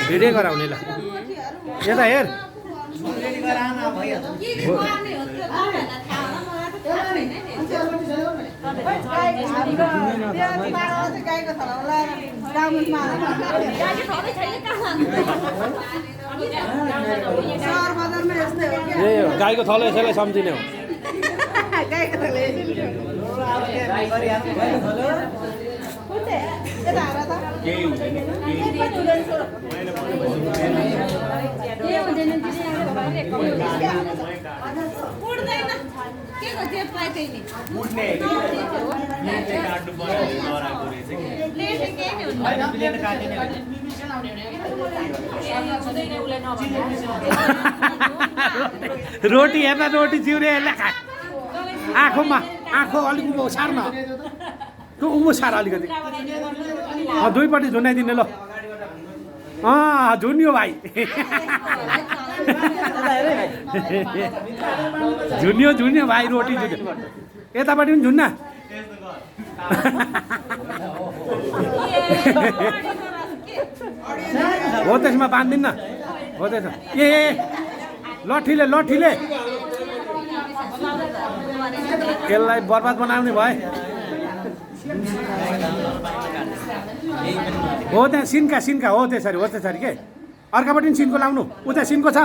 video गराउने ल यता हेर गाईको थलो यसैलाई सम्झिने हो रोटी हेर्दा रोटी चिउरे हेर्दा खा आँखोमा आँखो अलिक उँभो सार न त्यो उँभो सार अलिकति दुईपट्टि झुन्डाइदिने ल झुन्यो भाइ झुन्यो झुन्यो भाइ रोटी झुन्यो यतापट्टि पनि झुन्न हो त्यसमा बाँधिदिन्न हो त्यसमा ए लठीले लठीले त्यसलाई बर्बाद बनाउने भए हो त्यहाँ सिन्का सिन्का हो त्यसरी के अर्कापट्टि पनि सिन्को लाउनु उता सिन्को छ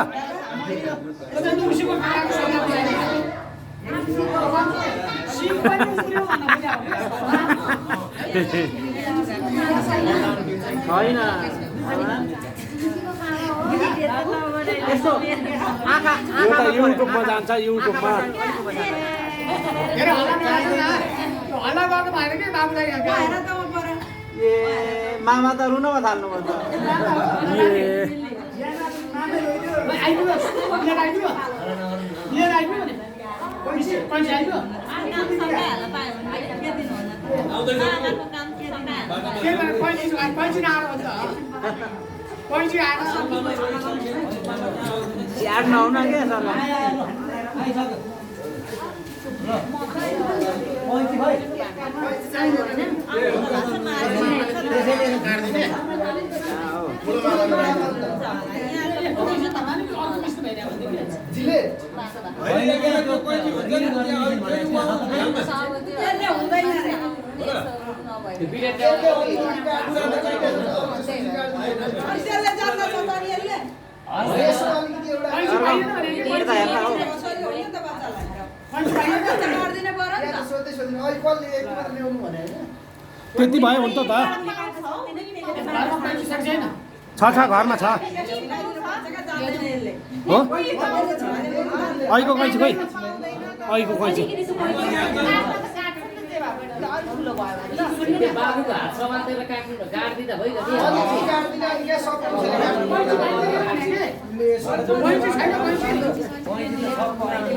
होइन युट्युबमा जान्छ युट्युबमा ए मामा त रुनमा थाल्नुभयो यार नहुन क्या सर त्यति भयो हुन्छ त छ घरमा छ हो अहिलेको कैँची खोइ अहिलेको कैँची बाबुको हात समातेर काट्नु त गाड्दिँदा भइगयो